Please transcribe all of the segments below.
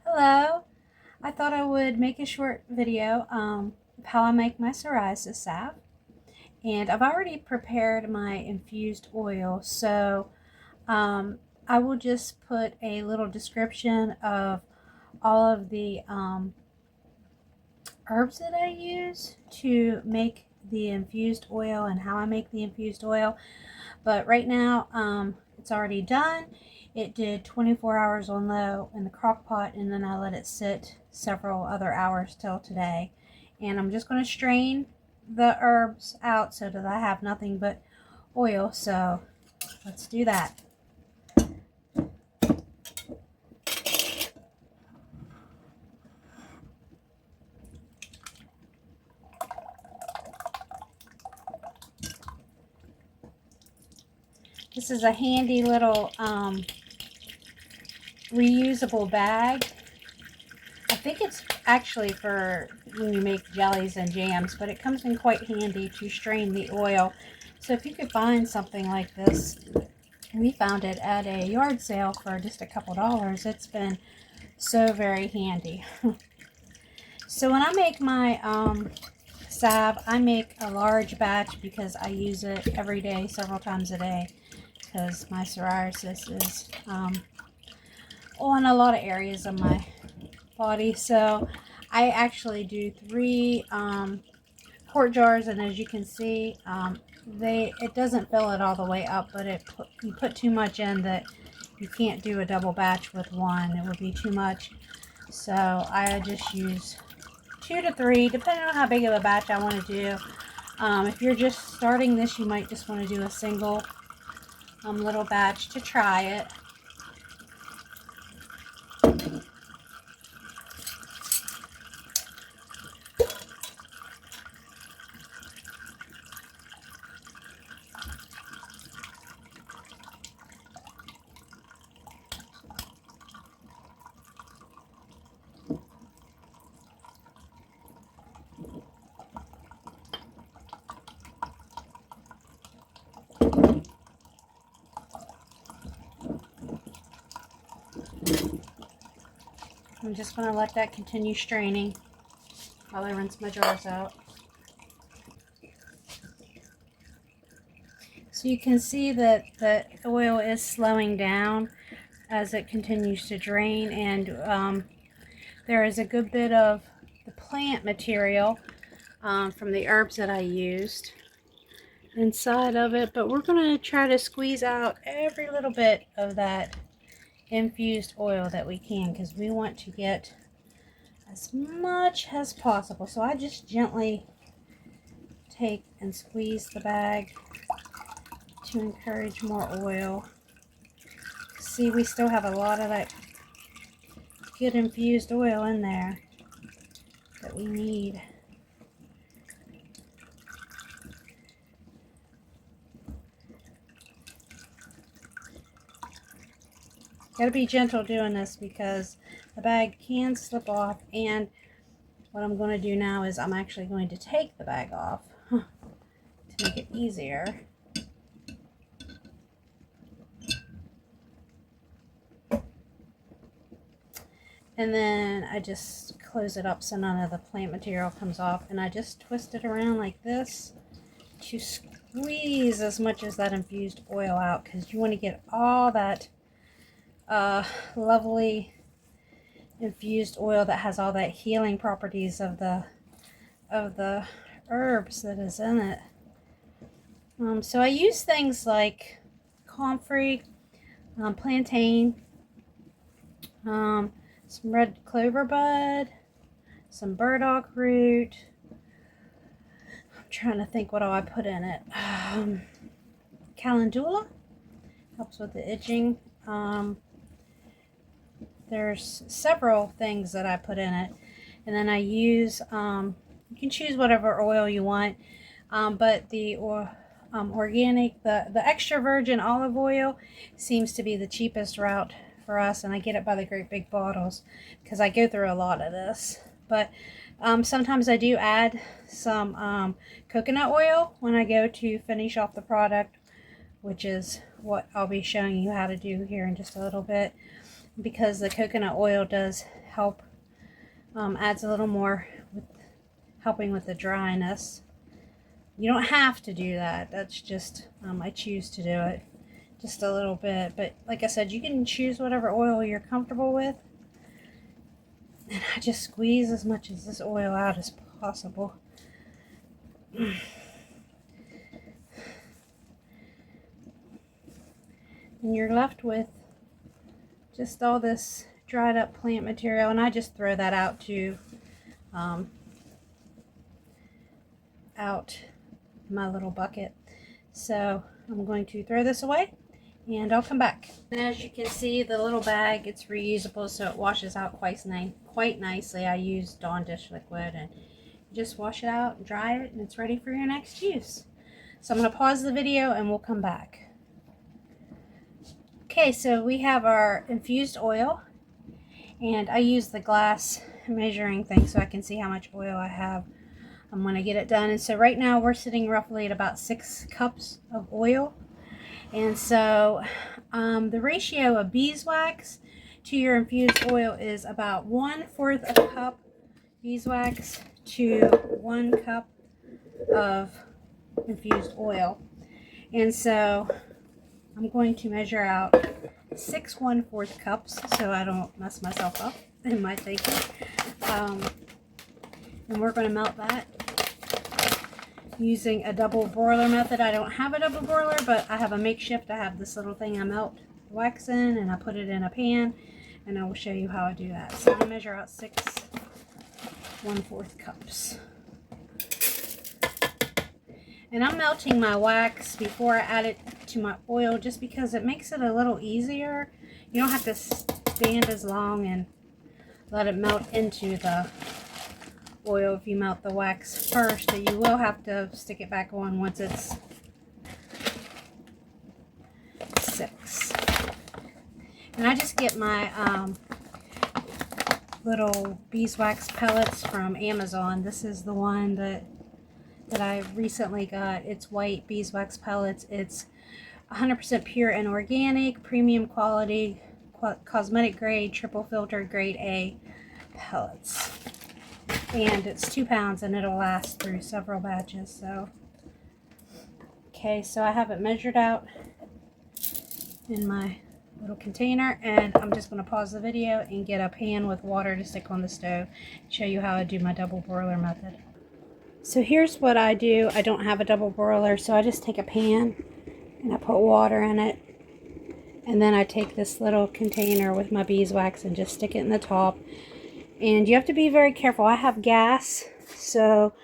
Hello, I thought I would make a short video of how I make my psoriasis salve. And I've already prepared my infused oil, so I will just put a little description of all of the herbs that I use to make the infused oil and how I make the infused oil. But right now it's already done. It did 24 hours on low in the crock pot, and then I let it sit several other hours till today. And I'm just going to strain the herbs out so that I have nothing but oil. So let's do that. This is a handy little reusable bag. I think it's actually for when you make jellies and jams, but it comes in quite handy to strain the oil. So if you could find something like this, we found it at a yard sale for just a couple dollars. It's been so very handy. So when I make my salve, I make a large batch because I use it every day, several times a day, because my psoriasis is on a lot of areas of my body. So I actually do 3 quart jars, and as you can see, it doesn't fill it all the way up, but you put too much in that you can't do a double batch with one. It would be too much. So I just use 2 to 3, depending on how big of a batch I want to do. If you're just starting this, you might just want to do a single little batch to try it. I'm just going to let that continue straining while I rinse my jars out. So you can see that the oil is slowing down as it continues to drain, and there is a good bit of the plant material from the herbs that I used inside of it, but we're going to try to squeeze out every little bit of that infused oil that we can, because we want to get as much as possible. So I just gently take and squeeze the bag to encourage more oil. See, we still have a lot of that good infused oil in there that we need. Gotta be gentle doing this because the bag can slip off, and what I'm going to do now is I'm actually going to take the bag off to make it easier. And then I just close it up so none of the plant material comes off, and I just twist it around like this to squeeze as much as that infused oil out, because you want to get all that lovely infused oil that has all that healing properties of the herbs that is in it. So I use things like comfrey, plantain, some red clover bud, some burdock root. I'm trying to think what all I put in it. Calendula helps with the itching. There's several things that I put in it, and then I use you can choose whatever oil you want, but the organic, the extra virgin olive oil seems to be the cheapest route for us, and I get it by the great big bottles because I go through a lot of this. But sometimes I do add some coconut oil when I go to finish off the product, which is what I'll be showing you how to do here in just a little bit, because the coconut oil does help, adds a little more with helping with the dryness. You don't have to do that. That's just, I choose to do it just a little bit. But like I said, you can choose whatever oil you're comfortable with. And I just squeeze as much of this oil out as possible. And you're left with just all this dried up plant material, and I just throw that out to out my little bucket. So I'm going to throw this away and I'll come back. And as you can see, the little bag, it's reusable, so it washes out quite nicely. I use Dawn dish liquid, and you just wash it out, dry it, and it's ready for your next use. So I'm going to pause the video and we'll come back. Okay, so we have our infused oil, and I use the glass measuring thing so I can see how much oil I have. I'm going to get it done. And so right now we're sitting roughly at about 6 cups of oil. And so the ratio of beeswax to your infused oil is about 1/4 of a cup beeswax to 1 cup of infused oil. And so I'm going to measure out 6 1/4 cups so I don't mess myself up in my thinking. And we're going to melt that using a double broiler method. I don't have a double broiler, but I have a makeshift. I have this little thing I melt wax in, and I put it in a pan, and I will show you how I do that. So I'm going to measure out 6 1/4 cups. And I'm melting my wax before I add it to my oil just because it makes it a little easier. You don't have to stand as long and let it melt into the oil if you melt the wax first. So you will have to stick it back on once it's 6. And I just get my little beeswax pellets from Amazon. This is the one that I recently got. It's white beeswax pellets. It's 100% pure and organic, premium quality, cosmetic grade, triple filtered grade A pellets. And it's 2 pounds, and it'll last through several batches. So okay, so I have it measured out in my little container, and I'm just going to pause the video and get a pan with water to stick on the stove and show you how I do my double broiler method. So here's what I do. I don't have a double broiler, so I just take a pan and I put water in it, and then I take this little container with my beeswax and just stick it in the top. And you have to be very careful. I have gas, so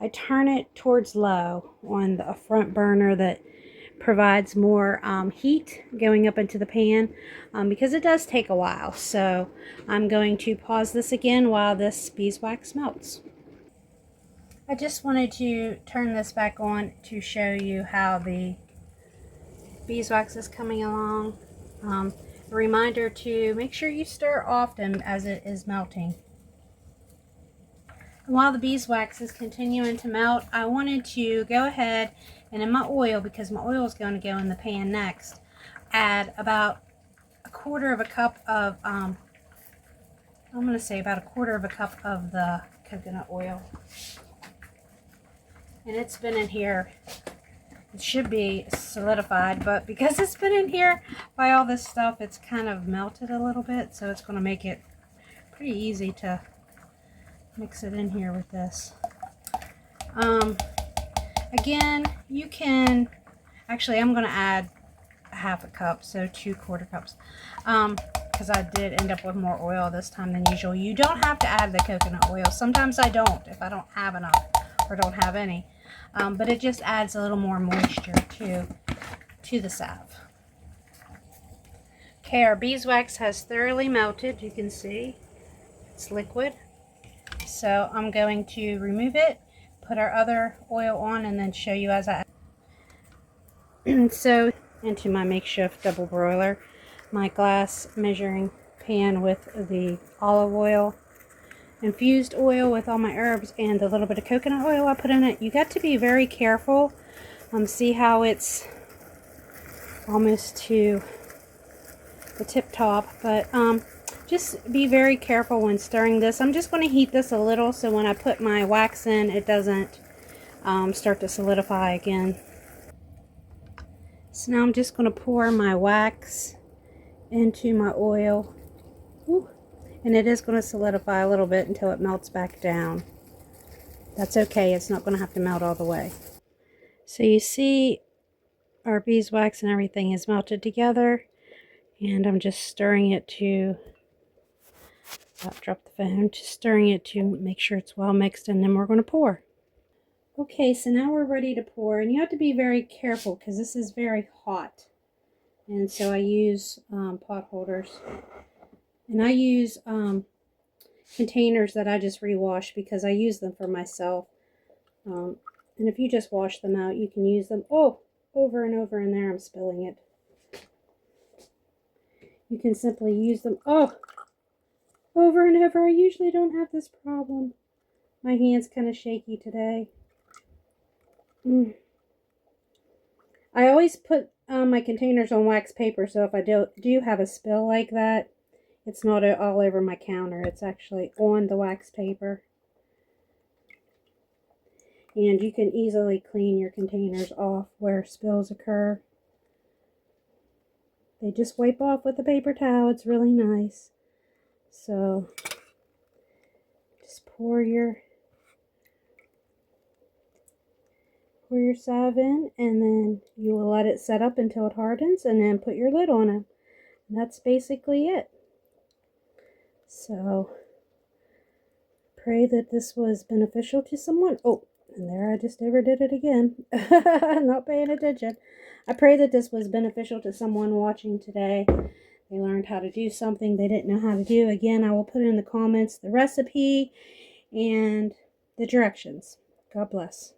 I turn it towards low on the front burner that provides more heat going up into the pan, because it does take a while. So I'm going to pause this again while this beeswax melts. I just wanted to turn this back on to show you how the beeswax is coming along. A reminder to make sure you stir often as it is melting. And while the beeswax is continuing to melt, I wanted to go ahead and in my oil, because my oil is going to go in the pan next, add about 1/4 of a cup of, I'm going to say about 1/4 of a cup of the coconut oil. And it's been in here. It should be solidified, but because it's been in here by all this stuff, it's kind of melted a little bit, so it's going to make it pretty easy to mix it in here with this. Again, you can, actually I'm going to add 1/2 cup, so 2 1/4 cups, because I did end up with more oil this time than usual. You don't have to add the coconut oil. Sometimes I don't, if I don't have enough or don't have any. But it just adds a little more moisture to the salve. Okay, our beeswax has thoroughly melted. You can see it's liquid. So I'm going to remove it, put our other oil on, and then show you as I add. So into my makeshift double broiler, my glass measuring pan with the olive oil, infused oil with all my herbs, and the little bit of coconut oil I put in it. You got to be very careful. See how it's almost to the tip top, but Just be very careful when stirring this. I'm just going to heat this a little so when I put my wax in, it doesn't start to solidify again. So now I'm just going to pour my wax into my oil. Ooh. And it is going to solidify a little bit until it melts back down. That's okay. It's not going to have to melt all the way. So you see our beeswax and everything is melted together. And I'm just stirring it to, drop the phone, just stirring it to make sure it's well mixed, and then we're going to pour. Okay, so now we're ready to pour, and you have to be very careful because this is very hot. And so I use pot holders. And I use containers that I just rewash because I use them for myself. And if you just wash them out, you can use them over and over in there. I'm spilling it. You can simply use them over and over. I usually don't have this problem. My hand's kind of shaky today. I always put my containers on wax paper, so if I do have a spill like that, it's not all over my counter. It's actually on the wax paper. And you can easily clean your containers off where spills occur. They just wipe off with a paper towel. It's really nice. So just pour your salve in, and then you will let it set up until it hardens, and then put your lid on it. And that's basically it. So pray that this was beneficial to someone. Oh, and there I just overdid it again. Not paying attention. I pray that this was beneficial to someone watching today. They learned how to do something they didn't know how to do. Again, I will put in the comments the recipe and the directions. God bless.